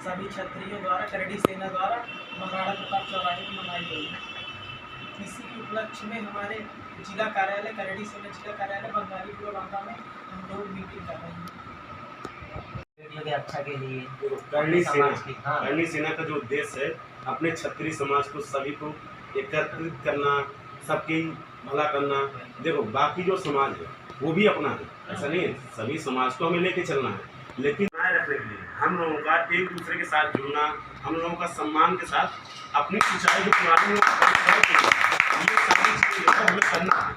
सभी क्षत्रियों द्वारा करड़ी सेना द्वारा महाराणा प्रताप चौराहे में मनाई गई है। इसी के उपलक्ष्य में हमारे जिला कार्यालय करड़ी सेना जिला कार्यालय बंगालीपुर बांदा में हम लोग मीटिंग कर रहे हैं। अच्छा के लिए करणी सेना का जो उद्देश्य है अपने क्षत्रिय समाज को सभी को एकत्रित करना, सबकी भला करना। देखो बाकी जो समाज है वो भी अपना है, ऐसा नहीं है, सभी समाज को हमें लेके चलना है, लेकिन बनाए रखने के लिए हम लोगों का एक दूसरे के साथ जुड़ना, हम लोगों का सम्मान के साथ अपनी ऊंचाई को पुरानी ये सारी चीजें हमें करना है।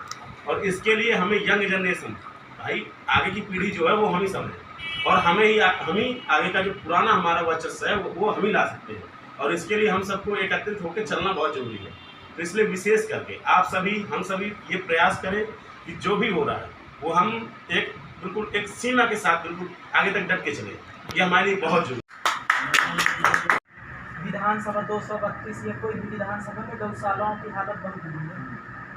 और इसके लिए हमें यंग जनरेशन भाई आगे की पीढ़ी जो है वो हम ही समझे, और हम ही आगे का जो पुराना हमारा वर्चस्व है वो हम ही ला सकते हैं। और इसके लिए हम सबको एकत्रित होकर चलना बहुत जरूरी है। तो इसलिए विशेष करके आप सभी हम सभी ये प्रयास करें कि जो भी हो रहा है वो हम बिल्कुल एक सीमा के साथ बिल्कुल आगे तक डट के चले। ये हमारे लिए बहुत जरूरी है। विधानसभा 232 या कोई भी विधानसभा में गौशालाओं की हालत बहुत बुरी है।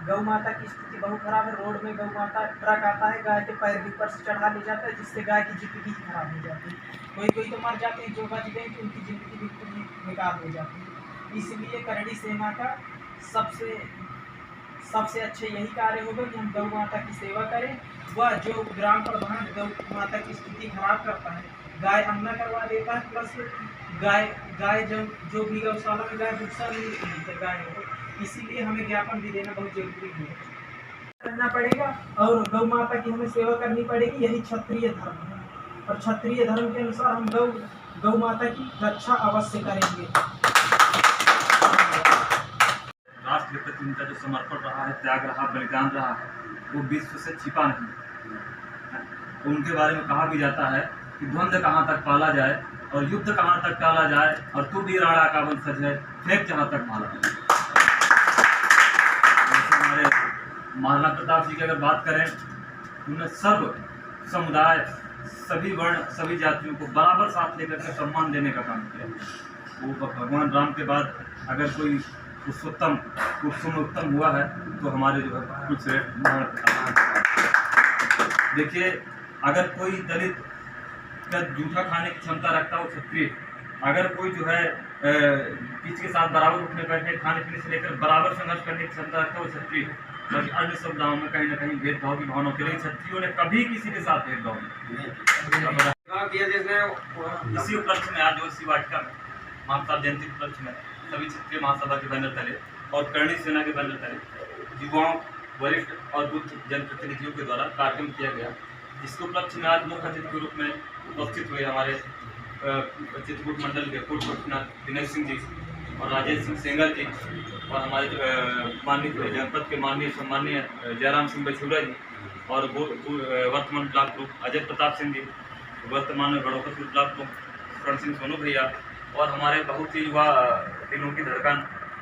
गौ माता की स्थिति बहुत खराब है। रोड में गौ माता ट्रक आता है, गाय के पैर भी ऊपर से चढ़ा ले जाता है, जिससे गाय की जिंदगी खराब हो जाती है। कोई तो मर जाते हैं, जो बच गए तो उनकी ज़िंदगी बिल्कुल ही बेकार हो जाती है। इसलिए करड़ी सेना का सबसे अच्छे यही कार्य होगा कि हम गौ माता की सेवा करें। वह जो ग्राम प्रधान गौ माता की स्थिति खराब करता है, गाय अन्ना करवा देता है, प्लस गाय जो भी गौशाला में गाय भूसा नहीं मिलती गाय हो, इसीलिए हमें ज्ञापन भी देना बहुत जरूरी है। करना पड़ेगा और गौ माता की हमें सेवा करनी पड़ेगी, यही क्षत्रिय धर्म है। और क्षत्रिय धर्म के अनुसार हम गौ माता की रक्षा अवश्य करेंगे। राष्ट्र के प्रति उनका जो समर्पण रहा है, त्याग रहा, बलिदान रहा है, वो विश्व से छिपा नहीं। उनके बारे में कहा भी जाता है कि द्वंद्व कहाँ तक पाला जाए और युद्ध कहाँ तक टाला जाए, और तू भी राणा का वंशज है, फेंक जहाँ तक माला जाए। हमारे महाराणा प्रताप जी की अगर बात करें, उन्होंने सर्व समुदाय, सभी वर्ण, सभी जातियों को बराबर साथ लेकर के सम्मान देने का काम किया। वो भगवान राम के बाद अगर कोई उत्तम हुआ है तो हमारे जो है कुछ देखिए, अगर कोई दलित का जूठा खाने की क्षमता रखता है वो क्षत्रिय, अगर कोई जो है किसी के साथ बराबर उठने बैठने, खाने पीने से लेकर बराबर संघर्ष करने की क्षमता रखता है वो क्षत्रिय। बाकी अन्य समुदायों में कहीं ना कहीं भेदभाव की भावना के लिए क्षत्रियों ने कभी किसी के साथ भेदभाव नहीं। इसी उपलक्ष्य में आज जो शिव वाटिका में महाप्रताप जयंती उपलक्ष्य में सभी क्षेत्रीय महासभा के बैनर तले और करणी सेना के बैनर तले युवाओं, वरिष्ठ और बुद्ध जनप्रतिनिधियों के द्वारा कार्यक्रम किया गया, जिसके उपलक्ष्य में आज मुख्य अतिथि के रूप में उपस्थित हुए हमारे चित्रकूट मंडल के पूर्व कमिश्नर दिनेश सिंह जी और राजेश सिंह सेंगर जी, और हमारे माननीय जनपद के सम्माननीय जयराम सिंह बछुरा जी, और वर्तमान ब्लॉक प्रमुख अजय प्रताप सिंह जी, वर्तमान में बड़ौकतपुर ब्लॉक प्रमुख करण सिंह सोनू भैया, और हमारे बहुत ही युवा दिनों की धड़कन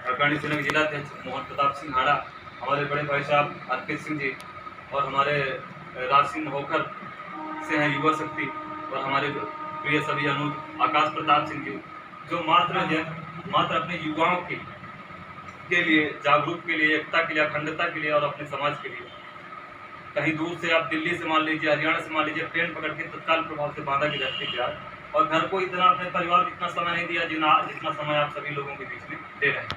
करणी सेना के जिलाध्यक्ष मोहन प्रताप सिंह हाड़ा, हमारे बड़े भाई साहब अर्पित सिंह जी, और हमारे राज सिंह होकर से हैं युवा शक्ति, और हमारे प्रिय सभी अनुज आकाश प्रताप सिंह जी, जो मात्र अपने युवाओं के लिए, जागरूक के लिए, एकता के लिए, अखंडता के लिए और अपने समाज के लिए कहीं दूर से आप दिल्ली से मान लीजिए, हरियाणा से मान लीजिए, ट्रेन पकड़ के तत्काल प्रभाव से बांदा की धरती पे आए, और घर को इतना अपने परिवार को इतना समय नहीं दिया जितना समय आप सभी लोगों के बीच में दे रहे हैं।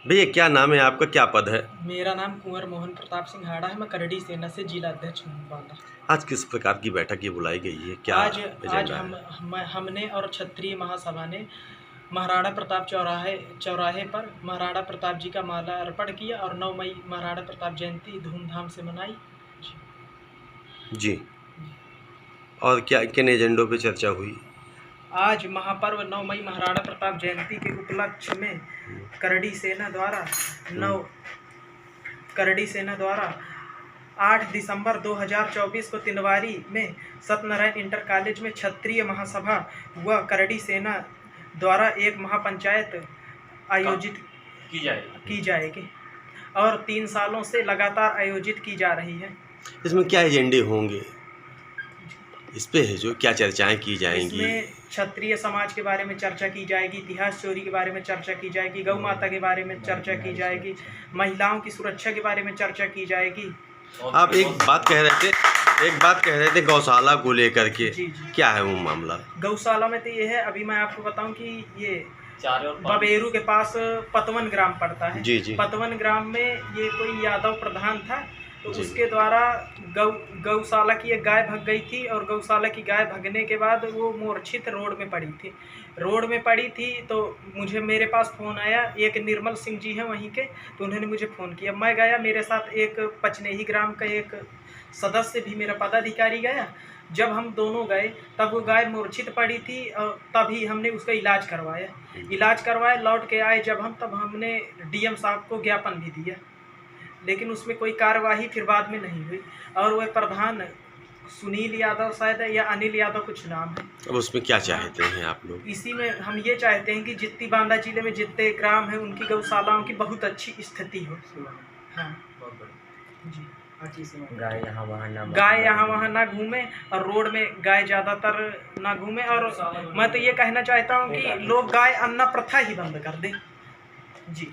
भैया क्या नाम है आपका, क्या पद है? मेरा नाम कुंवर मोहन प्रताप सिंह हाड़ा है। मैं करड़ी सेना से जिला अध्यक्ष हूँ बांदा। आज किस प्रकार की बैठक ये बुलाई गई है, क्या आज हमने और क्षत्रिय महासभा ने महाराणा प्रताप चौराहे पर महाराणा प्रताप जी का माला अर्पण किया और 9 मई महाराणा प्रताप जयंती धूमधाम से मनाई जी। और क्या किन एजेंडों पे चर्चा हुई? आज महापर्व 9 मई महाराणा प्रताप जयंती के उपलक्ष्य में करड़ी सेना द्वारा 8 दिसंबर 2024 को तिनवारी में सत्यनारायण इंटर कॉलेज में क्षत्रिय महासभा व करड़ी सेना द्वारा एक महापंचायत आयोजित की जाएगी और 3 सालों से लगातार आयोजित की जा रही है। इसमें क्या एजेंडे होंगे, इस पे है जो क्या चर्चाएं की जाएंगी? इसमें क्षत्रिय समाज के बारे में चर्चा की जाएगी, इतिहास चोरी के बारे में चर्चा की जाएगी, गौ माता के बारे में चर्चा की जाएगी, महिलाओं की सुरक्षा के बारे में चर्चा की जाएगी। आप एक बात कह रहे थे, एक बात कह रहे थे गौशाला को लेकर के, जी जी। क्या है वो मामला? गौशाला में तो ये है, अभी मैं आपको बताऊं कि ये चार और बबेरू के पास पतवन ग्राम पड़ता है। जी जी पतवन ग्राम में ये कोई यादव प्रधान था, तो जी। उसके द्वारा गौशाला की एक गाय भग गई थी, और गौशाला की गाय भगने के बाद वो मूर्छित रोड में पड़ी थी। रोड में पड़ी थी तो मुझे मेरे पास फ़ोन आया, एक निर्मल सिंह जी हैं वहीं के, तो उन्होंने मुझे फ़ोन किया। मैं गया, मेरे साथ एक पचनेही ग्राम का एक सदस्य भी, मेरा पदाधिकारी गया। जब हम दोनों गए तब वो गाय मूर्छित पड़ी थी, और तभी हमने उसका इलाज करवाया। लौट के आए जब हम, तब हमने डीएम साहब को ज्ञापन भी दिया, लेकिन उसमें कोई कार्यवाही फिर बाद में नहीं हुई। और वह प्रधान सुनील यादव शायद है, या अनिल यादव कुछ नाम है। अब उसमें क्या चाहते हैं आप लोग? इसी में हम ये चाहते हैं कि जितनी बांदा जिले में जितने ग्राम हैं उनकी गौशालाओं की बहुत अच्छी स्थिति हो। हाँ जी, गाय यहाँ वहाँ ना घूमे, और रोड में गाय ज़्यादातर ना घूमे। और मैं तो ये कहना चाहता हूँ कि लोग गाय अन्ना प्रथा ही बंद कर दें। जी।